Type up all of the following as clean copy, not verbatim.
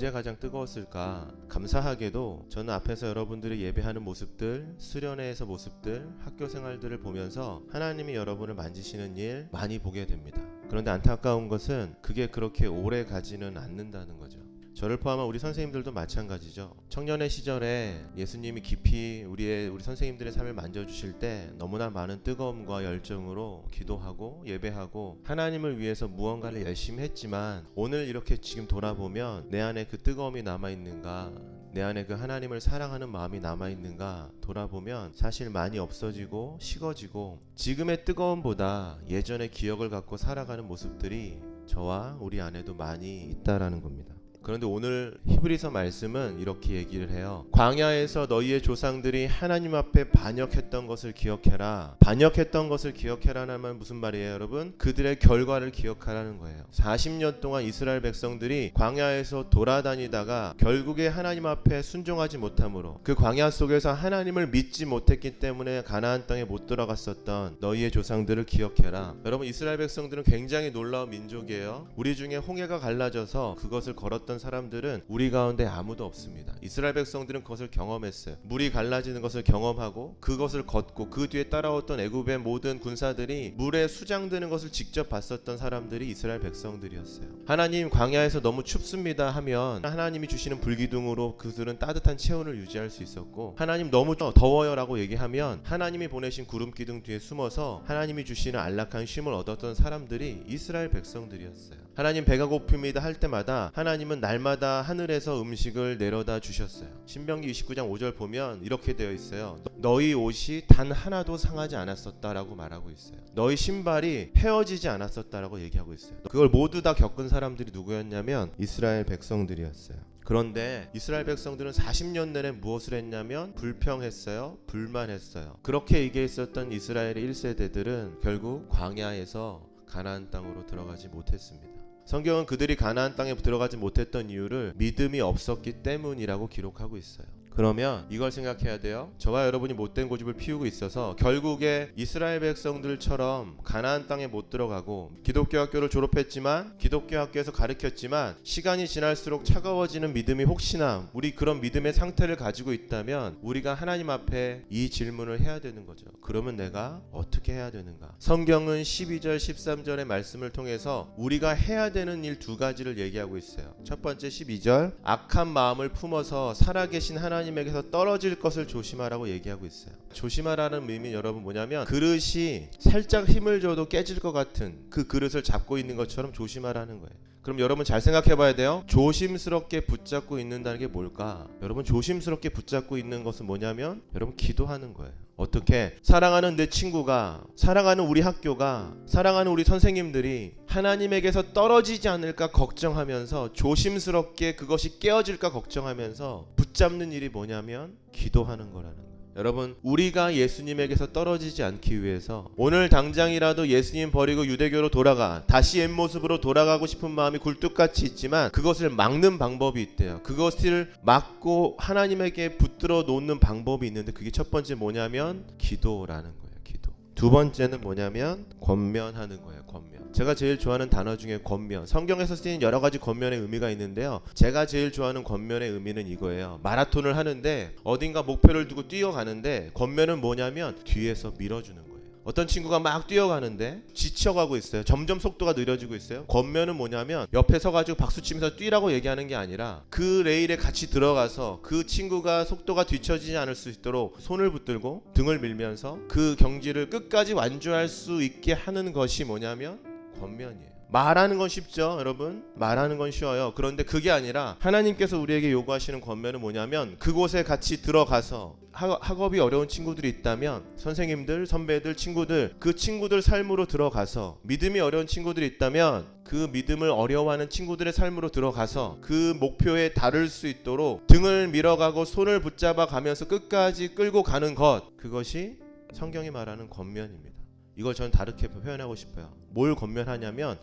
언제 가장 뜨거웠을까? 감사하게도 저는 앞에서 여러분들이 예배하는 모습들, 수련회에서 모습들, 학교 생활들을 보면서 하나님이 여러분을 만지시는 일 많이 보게 됩니다. 그런데 안타까운 것은 그게 그렇게 오래 가지는 않는다는 거죠. 저를 포함한 우리 선생님들도 마찬가지죠. 청년의 시절에 예수님이 깊이 우리 선생님들의 삶을 만져주실 때 너무나 많은 뜨거움과 열정으로 기도하고 예배하고 하나님을 위해서 무언가를 열심히 했지만 오늘 이렇게 지금 돌아보면 내 안에 그 뜨거움이 남아있는가, 내 안에 그 하나님을 사랑하는 마음이 남아있는가 돌아보면 사실 많이 없어지고 식어지고 지금의 뜨거움보다 예전의 기억을 갖고 살아가는 모습들이 저와 우리 안에도 많이 있다라는 겁니다. 그런데 오늘 히브리서 말씀은 이렇게 얘기를 해요. 광야에서 너희의 조상들이 하나님 앞에 반역했던 것을 기억해라. 반역했던 것을 기억해라는 말 무슨 말이에요, 여러분? 그들의 결과를 기억하라는 거예요. 40년 동안 이스라엘 백성들이 광야에서 돌아다니다가 결국에 하나님 앞에 순종하지 못함으로 그 광야 속에서 하나님을 믿지 못했기 때문에 가나안 땅에 못 들어갔었던 너희의 조상들을 기억해라. 여러분, 이스라엘 백성들은 굉장히 놀라운 민족이에요. 우리 중에 홍해가 갈라져서 그것을 걸었던 사람들은 우리 가운데 아무도 없습니다. 이스라엘 백성들은 그것을 경험했어요. 물이 갈라지는 것을 경험하고 그것을 걷고 그 뒤에 따라왔던 애굽의 모든 군사들이 물에 수장되는 것을 직접 봤었던 사람들이 이스라엘 백성들이었어요. 하나님 광야에서 너무 춥습니다 하면 하나님이 주시는 불기둥으로 그들은 따뜻한 체온을 유지할 수 있었고, 하나님 너무 더워요 라고 얘기하면 하나님이 보내신 구름기둥 뒤에 숨어서 하나님이 주시는 안락한 쉼을 얻었던 사람들이 이스라엘 백성들이었어요. 하나님 배가 고픕니다 할 때마다 하나님은 날마다 하늘에서 음식을 내려다 주셨어요. 신명기 29장 5절 보면 이렇게 되어 있어요. 너희 옷이 단 하나도 상하지 않았었다라고 말하고 있어요. 너희 신발이 헤어지지 않았었다라고 얘기하고 있어요. 그걸 모두 다 겪은 사람들이 누구였냐면 이스라엘 백성들이었어요. 그런데 이스라엘 백성들은 40년 내내 무엇을 했냐면 불평했어요. 불만했어요. 그렇게 얘기했었던 이스라엘의 1세대들은 결국 광야에서 가나안 땅으로 들어가지 못했습니다. 성경은 그들이 가나안 땅에 들어가지 못했던 이유를 믿음이 없었기 때문이라고 기록하고 있어요. 그러면 이걸 생각해야 돼요. 저와 여러분이 못된 고집을 피우고 있어서 결국에 이스라엘 백성들처럼 가나안 땅에 못 들어가고 기독교 학교를 졸업했지만 기독교 학교에서 가르쳤지만 시간이 지날수록 차가워지는 믿음이 혹시나 우리 그런 믿음의 상태를 가지고 있다면 우리가 하나님 앞에 이 질문을 해야 되는 거죠. 그러면 내가 어떻게 해야 되는가? 성경은 12절 13절의 말씀을 통해서 우리가 해야 되는 일 두 가지를 얘기하고 있어요. 첫 번째 12절, 악한 마음을 품어서 살아계신 하나님에게서 떨어질 것을 조심하라고 얘기하고 있어요. 조심하라는 의미 여러분 뭐냐면 그릇이 살짝 힘을 줘도 깨질 것 같은 그 그릇을 잡고 있는 것처럼 조심하라는 거예요. 그럼 여러분 잘 생각해 봐야 돼요. 조심스럽게 붙잡고 있는다는 게 뭘까? 여러분 조심스럽게 붙잡고 있는 것은 뭐냐면 여러분 기도하는 거예요. 어떻게? 사랑하는 내 친구가, 사랑하는 우리 학교가, 사랑하는 우리 선생님들이 하나님에게서 떨어지지 않을까 걱정하면서 조심스럽게 그것이 깨어질까 걱정하면서 붙잡는 일이 뭐냐면 기도하는 거라는 거예요. 여러분, 우리가 예수님에게서 떨어지지 않기 위해서 오늘 당장이라도 예수님 버리고 유대교로 돌아가 다시 옛 모습으로 돌아가고 싶은 마음이 굴뚝같이 있지만 그것을 막는 방법이 있대요. 그것을 막고 하나님에게 붙들어 놓는 방법이 있는데 그게 첫 번째 뭐냐면 기도라는 거예요. 기도. 두 번째는 뭐냐면 권면하는 거예요. 권면. 제가 제일 좋아하는 단어 중에 권면. 성경에서 쓰인 여러 가지 권면의 의미가 있는데요. 제가 제일 좋아하는 권면의 의미는 이거예요. 마라톤을 하는데 어딘가 목표를 두고 뛰어가는데 권면은 뭐냐면 뒤에서 밀어주는 거예요. 어떤 친구가 막 뛰어가는데 지쳐가고 있어요. 점점 속도가 느려지고 있어요. 권면은 뭐냐면 옆에 서가지고 박수치면서 뛰라고 얘기하는 게 아니라 그 레일에 같이 들어가서 그 친구가 속도가 뒤처지지 않을 수 있도록 손을 붙들고 등을 밀면서 그 경기를 끝까지 완주할 수 있게 하는 것이 뭐냐면 권면이에요. 말하는 건 쉽죠, 여러분? 말하는 건 쉬워요. 그런데 그게 아니라 하나님께서 우리에게 요구하시는 권면은 뭐냐면 그곳에 같이 들어가서 학업이 어려운 친구들이 있다면 선생님들, 선배들, 친구들 그 친구들 삶으로 들어가서 믿음이 어려운 친구들이 있다면 그 믿음을 어려워하는 친구들의 삶으로 들어가서 그 목표에 다를 수 있도록 등을 밀어가고 손을 붙잡아 가면서 끝까지 끌고 가는 것, 그것이 성경이 말하는 권면입니다. 이걸 저는 다르게 표현하고 싶어요. 뭘 권면하냐면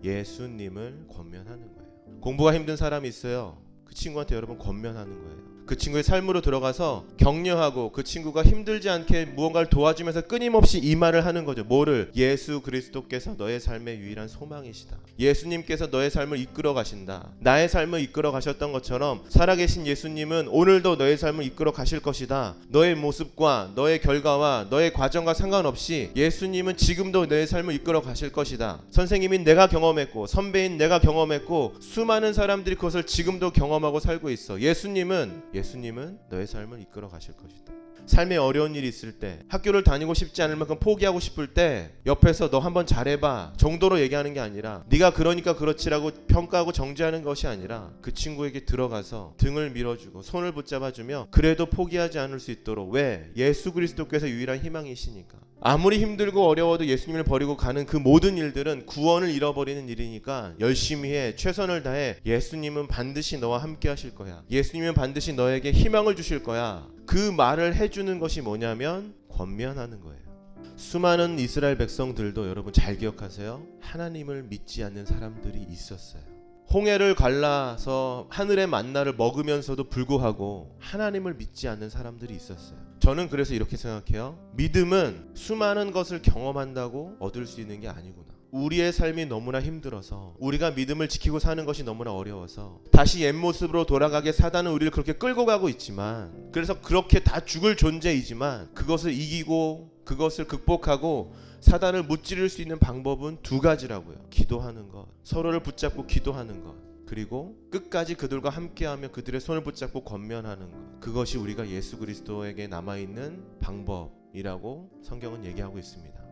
예수님을 권면하는 거예요. 공부가 힘든 사람이 있어요. 그 친구한테 여러분 권면하는 거예요. 그 친구의 삶으로 들어가서 격려하고 그 친구가 힘들지 않게 무언가를 도와주면서 끊임없이 이 말을 하는 거죠. 뭐를? 예수 그리스도께서 너의 삶의 유일한 소망이시다. 예수님께서 너의 삶을 이끌어 가신다. 나의 삶을 이끌어 가셨던 것처럼 살아계신 예수님은 오늘도 너의 삶을 이끌어 가실 것이다. 너의 모습과 너의 결과와 너의 과정과 상관없이 예수님은 지금도 너의 삶을 이끌어 가실 것이다. 선생님인 내가 경험했고 선배인 내가 경험했고 수많은 사람들이 그것을 지금도 경험하고 살고 있어. 예수님은 너의 삶을 이끌어 가실 것이다. 삶에 어려운 일이 있을 때, 학교를 다니고 싶지 않을 만큼 포기하고 싶을 때 옆에서 너 한번 잘해봐 정도로 얘기하는 게 아니라, 네가 그러니까 그렇지라고 평가하고 정죄하는 것이 아니라 그 친구에게 들어가서 등을 밀어주고 손을 붙잡아주며 그래도 포기하지 않을 수 있도록. 왜? 예수 그리스도께서 유일한 희망이시니까. 아무리 힘들고 어려워도 예수님을 버리고 가는 그 모든 일들은 구원을 잃어버리는 일이니까 열심히 해, 최선을 다해. 예수님은 반드시 너와 함께 하실 거야. 예수님은 반드시 너에게 희망을 주실 거야. 그 말을 해주는 것이 뭐냐면 권면하는 거예요. 수많은 이스라엘 백성들도 여러분 잘 기억하세요. 하나님을 믿지 않는 사람들이 있었어요. 홍해를 갈라서 하늘의 만나를 먹으면서도 불구하고 하나님을 믿지 않는 사람들이 있었어요. 저는 그래서 이렇게 생각해요. 믿음은 수많은 것을 경험한다고 얻을 수 있는 게 아니구나. 우리의 삶이 너무나 힘들어서, 우리가 믿음을 지키고 사는 것이 너무나 어려워서 다시 옛 모습으로 돌아가게 사단은 우리를 그렇게 끌고 가고 있지만, 그래서 그렇게 다 죽을 존재이지만 그것을 이기고 그것을 극복하고 사단을 무찌를 수 있는 방법은 두 가지라고요. 기도하는 것, 서로를 붙잡고 기도하는 것, 그리고 끝까지 그들과 함께하며 그들의 손을 붙잡고 권면하는 것. 그것이 우리가 예수 그리스도에게 남아있는 방법이라고 성경은 얘기하고 있습니다.